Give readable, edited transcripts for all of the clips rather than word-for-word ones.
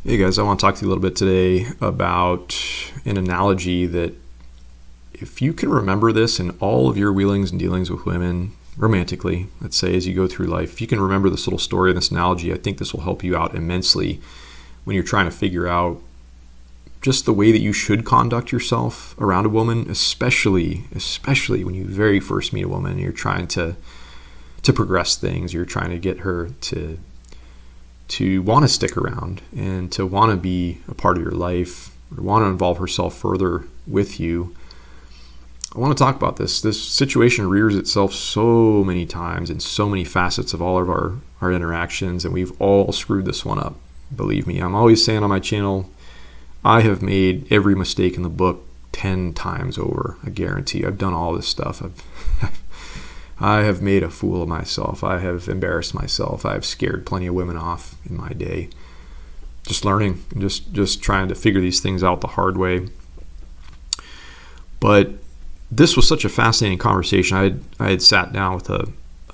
Hey guys, I want to talk to you a little bit today about an analogy that if you can remember this in all of your wheelings and dealings with women romantically, let's say as you go through life, if you can remember this little story and this analogy, I think this will help you out immensely when you're trying to figure out just the way that you should conduct yourself around a woman, especially when you very first meet a woman and you're trying to progress things, you're trying to get her to want to stick around and to want to be a part of your life, or want to involve herself further with you. I want to talk about this. This situation rears itself so many times in so many facets of all of our interactions, and we've all screwed this one up. Believe me, I'm always saying on my channel, I have made every mistake in the book 10 times over. I guarantee. I've done all this stuff. I have made a fool of myself. I have embarrassed myself. I have scared plenty of women off in my day. Just learning, just trying to figure these things out the hard way. But this was such a fascinating conversation. I had sat down with a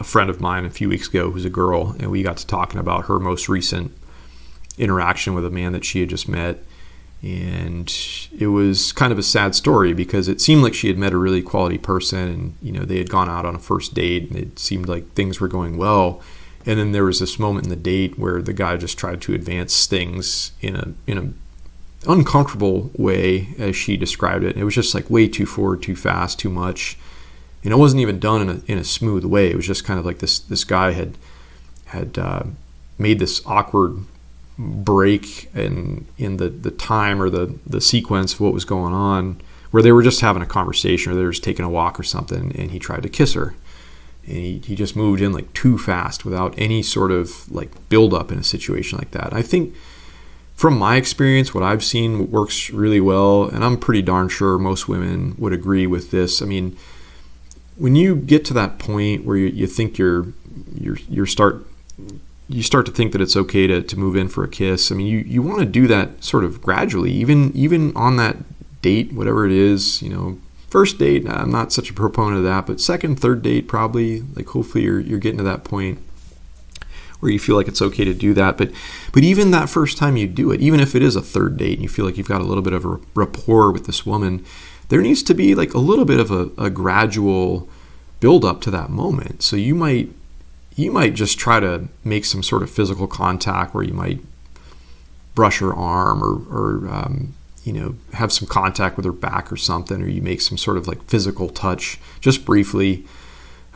friend of mine a few weeks ago who's a girl, and we got to talking about her most recent interaction with a man that she had just met. And it was kind of a sad story because it seemed like she had met a really quality person, and they had gone out on a first date and it seemed like things were going well. And then there was this moment in the date where the guy just tried to advance things in a uncomfortable way, as she described it. And it was just like way too forward, too fast, too much. And it wasn't even done in a smooth way. It was just kind of like this guy had made this awkward break in the time or the sequence of what was going on, where they were just having a conversation or they were just taking a walk or something, and he tried to kiss her, and he just moved in like too fast without any sort of like build up in a situation like that. I think from my experience, what I've seen works really well, and I'm pretty darn sure most women would agree with this. I mean, when you get to that point where you think you start to think that it's okay to move in for a kiss. I mean, you want to do that sort of gradually, even on that date, whatever it is, first date, I'm not such a proponent of that, but second, third date, probably, like hopefully you're getting to that point where you feel like it's okay to do that. But even that first time you do it, even if it is a third date and you feel like you've got a little bit of a rapport with this woman, there needs to be like a little bit of a gradual build up to that moment. So you might just try to make some sort of physical contact where you might brush her arm or have some contact with her back or something, or you make some sort of like physical touch just briefly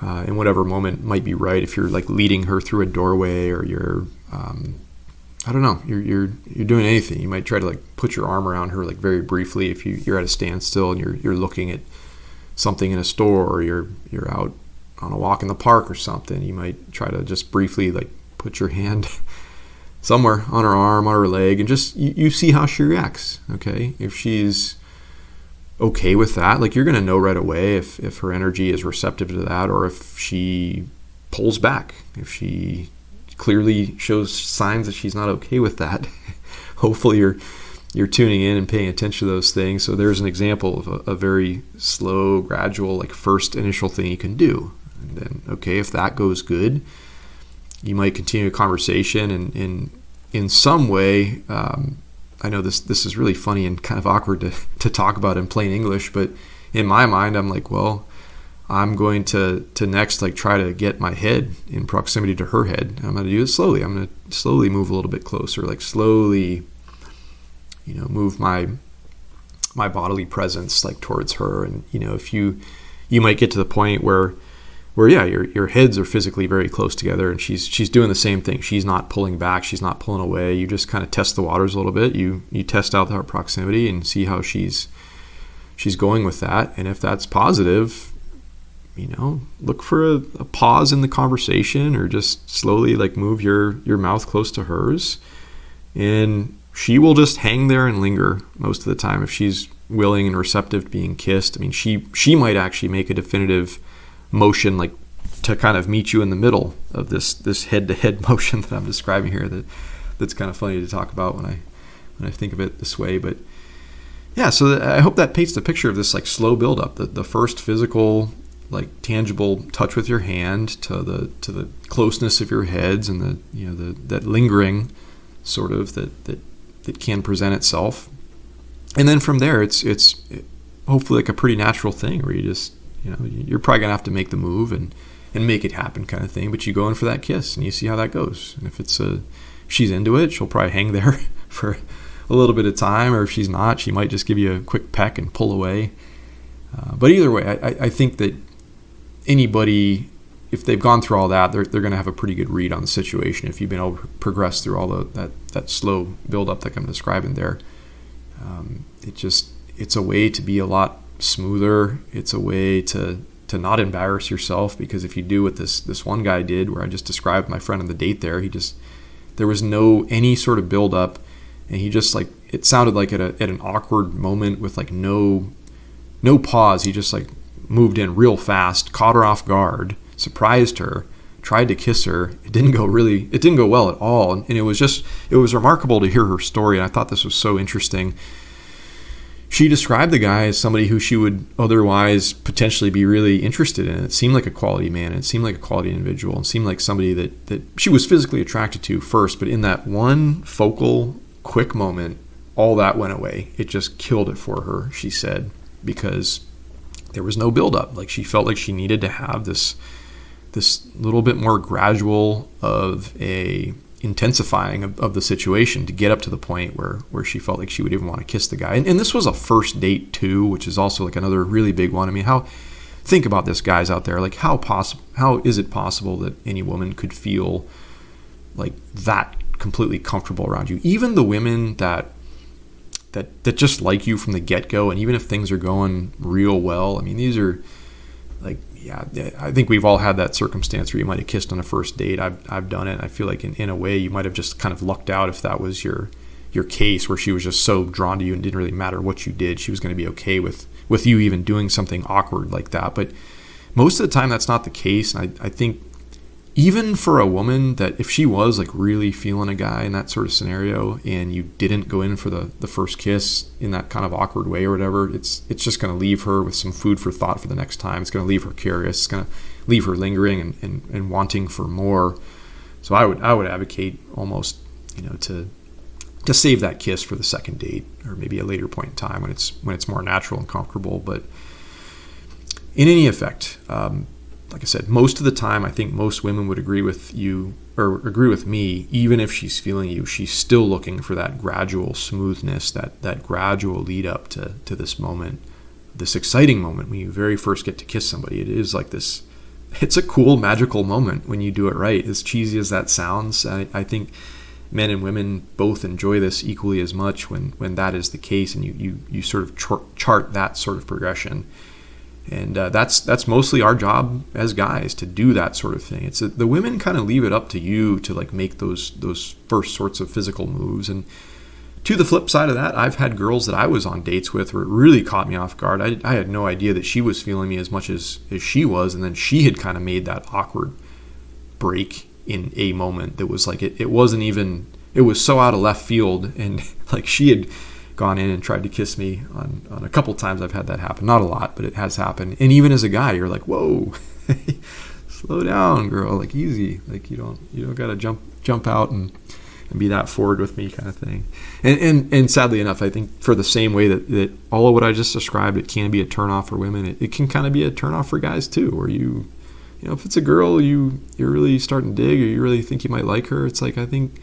in whatever moment might be right. If you're like leading her through a doorway, or you're you're doing anything, you might try to like put your arm around her like very briefly if you're at a standstill and you're looking at something in a store, or you're out on a walk in the park or something. You might try to just briefly like put your hand somewhere on her arm, on her leg, and just you see how she reacts. Okay, if she's okay with that, like you're going to know right away if her energy is receptive to that, or if she pulls back, if she clearly shows signs that she's not okay with that. Hopefully you're tuning in and paying attention to those things. So there's an example of a very slow, gradual, like first initial thing you can do. And then, okay, if that goes good, you might continue a conversation, and in some way, I know this is really funny and kind of awkward to talk about in plain English, but in my mind, I'm like, well, I'm going to next like try to get my head in proximity to her head. I'm going to do it slowly. I'm going to slowly move a little bit closer, like slowly, move my bodily presence like towards her. And if you might get to the point where yeah, your heads are physically very close together, and she's doing the same thing. She's not pulling back, she's not pulling away. You just kind of test the waters a little bit. You test out that proximity and see how she's going with that. And if that's positive, look for a pause in the conversation, or just slowly like move your mouth close to hers, and she will just hang there and linger most of the time if she's willing and receptive to being kissed. I mean, she might actually make a definitive motion like to kind of meet you in the middle of this head-to-head motion that I'm describing here. That's kind of funny to talk about when I think of it this way. But yeah, so I hope that paints the picture of this like slow build-up. The first physical, like tangible touch with your hand to the closeness of your heads, and that lingering sort of that that can present itself. And then from there, it's hopefully like a pretty natural thing where you just, you're probably going to have to make the move and make it happen kind of thing. But you go in for that kiss and you see how that goes. And if she's into it, she'll probably hang there for a little bit of time. Or if she's not, she might just give you a quick peck and pull away. But either way, I think that anybody, if they've gone through all that, they're going to have a pretty good read on the situation. If you've been able to progress through all that slow buildup like I'm describing there, it's a way to be a lot smoother. It's a way to not embarrass yourself, because if you do what this one guy did, where I just described my friend on the date there was no any sort of buildup, and he just like, it sounded like at an awkward moment with like no pause, he just like moved in real fast, caught her off guard, surprised her, tried to kiss her. It didn't go well at all. And it was remarkable to hear her story. And I thought this was so interesting. She described the guy as somebody who she would otherwise potentially be really interested in. It seemed like a quality man. It seemed like a quality individual. It seemed like somebody that she was physically attracted to first. But in that one focal, quick moment, all that went away. It just killed it for her, she said, because there was no buildup. Like, she felt like she needed to have this little bit more gradual of a intensifying of the situation to get up to the point where she felt like she would even want to kiss the guy. And this was a first date too, which is also like another really big one. I mean, think about this, guys out there. Like, how is it possible that any woman could feel like that completely comfortable around you? Even the women that just like you from the get-go, and even if things are going real well, I mean, these are like, yeah, I think we've all had that circumstance where you might have kissed on a first date. I've done it. I feel like in a way you might have just kind of lucked out if that was your case, where she was just so drawn to you and didn't really matter what you did. She was going to be okay with you even doing something awkward like that. But most of the time that's not the case. And I think even for a woman, that if she was like really feeling a guy in that sort of scenario and you didn't go in for the first kiss in that kind of awkward way or whatever, it's just going to leave her with some food for thought for the next time. It's going to leave her curious. It's going to leave her lingering and wanting for more. So I would advocate almost, to save that kiss for the second date, or maybe a later point in time when it's more natural and comfortable. But in any effect, like I said, most of the time, I think most women would agree with you, or agree with me, even if she's feeling you, she's still looking for that gradual smoothness, that gradual lead up to this moment, this exciting moment when you very first get to kiss somebody. It is like this, it's a cool, magical moment when you do it right. As cheesy as that sounds, I think men and women both enjoy this equally as much when that is the case, and you sort of chart that sort of progression. And that's mostly our job as guys, to do that sort of thing. It's the women kind of leave it up to you to like make those first sorts of physical moves. And to the flip side of that, I've had girls that I was on dates with where it really caught me off guard. I had no idea that she was feeling me as much as she was, and then she had kind of made that awkward break in a moment that was like it wasn't even, it was so out of left field, and like she had gone in and tried to kiss me on a couple times. I've had that happen, not a lot, but it has happened. And even as a guy, you're like, whoa, slow down, girl, like easy, like you don't gotta jump out and be that forward with me kind of thing. And sadly enough, I think for the same way that all of what I just described, it can be a turnoff for women, it can kind of be a turnoff for guys too, where you know, if it's a girl you're really starting to dig, or you really think you might like her, it's like, I think,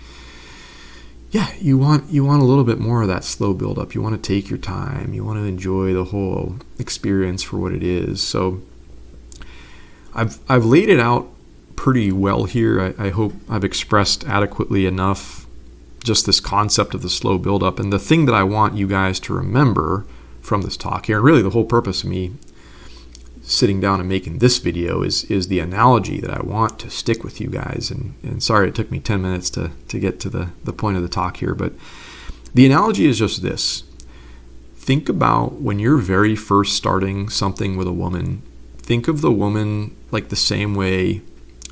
yeah, you want a little bit more of that slow build up. You want to take your time. You want to enjoy the whole experience for what it is. So I've laid it out pretty well here. I hope I've expressed adequately enough just this concept of the slow build up. And the thing that I want you guys to remember from this talk here, and really the whole purpose of me sitting down and making this video is the analogy that I want to stick with you guys. And sorry it took me 10 minutes to get to the point of the talk here, but the analogy is just this. Think about when you're very first starting something with a woman. Think of the woman like the same way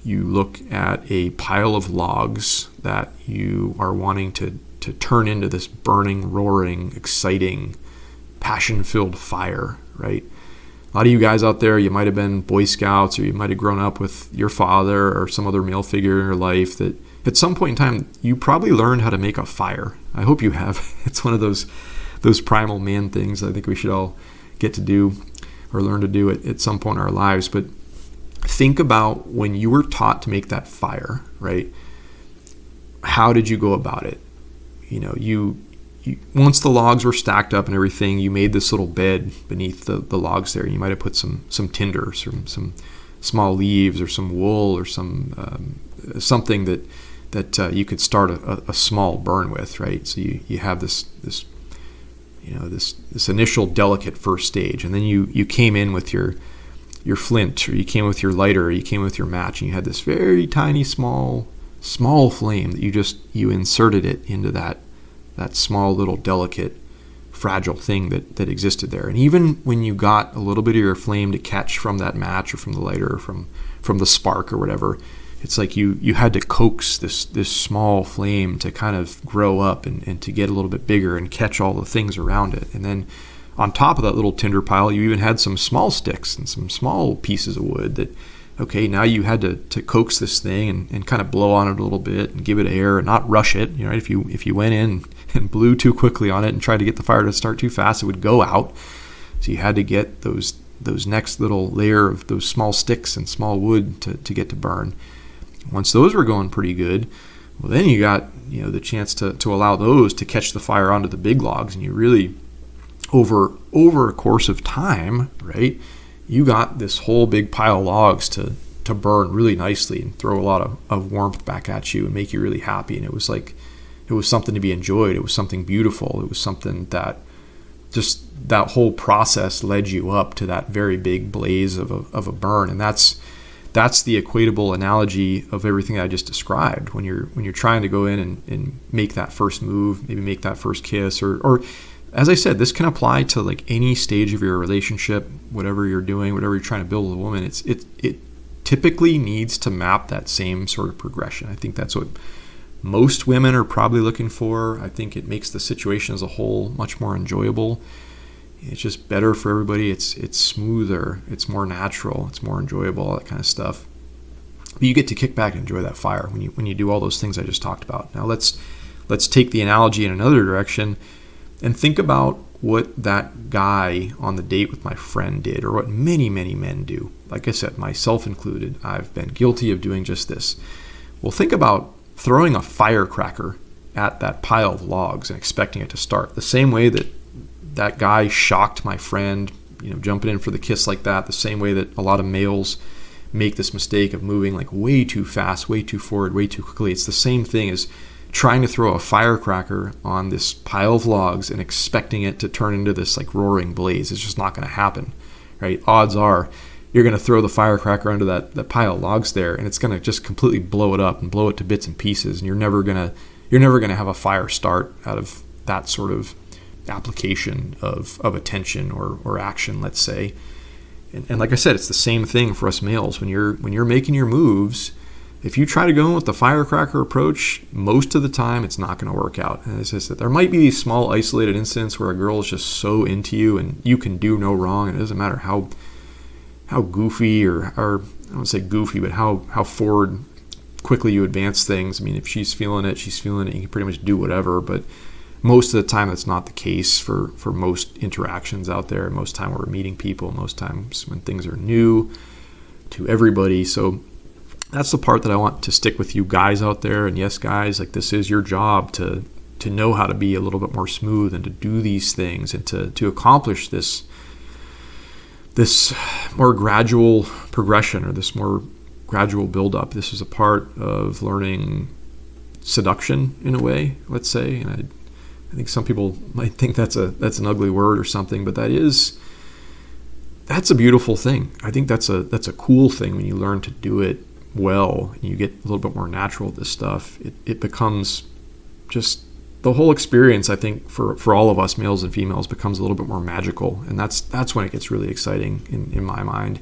you look at a pile of logs that you are wanting to turn into this burning, roaring, exciting, passion-filled fire, right? A lot of you guys out there, you might have been Boy Scouts, or you might have grown up with your father or some other male figure in your life that at some point in time, you probably learned how to make a fire. I hope you have. It's one of those primal man things I think we should all get to do or learn to do it at some point in our lives. But think about when you were taught to make that fire, right? How did you go about it? You once the logs were stacked up and everything, you made this little bed beneath the logs there. You might have put some tinder, some small leaves, or some wool, or something that you could start a small burn with, right? So you have this initial delicate first stage, and then you came in with your flint, or you came with your lighter, or you came with your match, and you had this very tiny small flame that you inserted it into that small little delicate fragile thing that existed there. And even when you got a little bit of your flame to catch from that match or from the lighter or from the spark or whatever, it's like you had to coax this small flame to kind of grow up and to get a little bit bigger and catch all the things around it. And then on top of that little tinder pile, you even had some small sticks and some small pieces of wood that, okay, now you had to coax this thing and kind of blow on it a little bit and give it air and not rush it. If you went in and blew too quickly on it and tried to get the fire to start too fast, it would go out. So you had to get those next little layer of those small sticks and small wood to get to burn. Once those were going pretty good, well, then you got the chance to allow those to catch the fire onto the big logs, and you really over a course of time, right, you got this whole big pile of logs to burn really nicely and throw a lot of warmth back at you and make you really happy. And it was something to be enjoyed. It was something beautiful. It was something that just that whole process led you up to that very big blaze of a burn. And that's the equatable analogy of everything that I just described. When you're trying to go in and make that first move, maybe make that first kiss, or as I said, this can apply to like any stage of your relationship, whatever you're doing, whatever you're trying to build with a woman. It typically needs to map that same sort of progression. I think that's what most women are probably looking for. I think it makes the situation as a whole much more enjoyable. It's just better for everybody. It's smoother. It's more natural. It's more enjoyable. All that kind of stuff. But you get to kick back and enjoy that fire when you do all those things I just talked about. Now let's take the analogy in another direction and think about what that guy on the date with my friend did, or what many, many men do. Like I said, myself included, I've been guilty of doing just this. Well, think about throwing a firecracker at that pile of logs and expecting it to start. The same way that guy shocked my friend, jumping in for the kiss like that, the same way that a lot of males make this mistake of moving like way too fast, way too forward, way too quickly. It's the same thing as trying to throw a firecracker on this pile of logs and expecting it to turn into this like roaring blaze. It's just not going to happen, right? Odds are you're going to throw the firecracker under that pile of logs there, and it's going to just completely blow it up and blow it to bits and pieces. And you're never going to have a fire start out of that sort of application of attention or action, let's say. And like I said, it's the same thing for us males. When you're making your moves, if you try to go in with the firecracker approach, most of the time it's not going to work out. And it's just that there might be these small isolated incidents where a girl is just so into you and you can do no wrong. And it doesn't matter how goofy or I don't want to say goofy, but how forward quickly you advance things. I mean, if she's feeling it. You can pretty much do whatever. But most of the time that's not the case for most interactions out there. Most time we're meeting people, most times when things are new to everybody. So that's the part that I want to stick with you guys out there. And yes, guys, like this is your job to know how to be a little bit more smooth and to do these things and to accomplish this more gradual progression or this more gradual buildup. This is a part of learning seduction in a way, let's say. And I think some people might think that's an ugly word or something, but that's a beautiful thing. I think that's a cool thing when you learn to do it well and you get a little bit more natural with this stuff. It becomes just the whole experience, I think, for all of us, males and females, becomes a little bit more magical. And that's when it gets really exciting in my mind,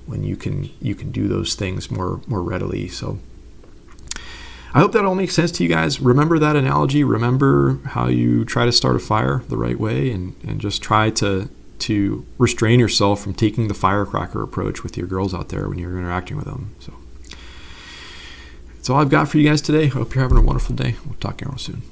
when you can do those things more readily. So I hope that all makes sense to you guys. Remember that analogy. Remember how you try to start a fire the right way, and just try to restrain yourself from taking the firecracker approach with your girls out there when you're interacting with them. So That's all I've got for you guys today. Hope you're having a wonderful day. We'll talk to you all soon.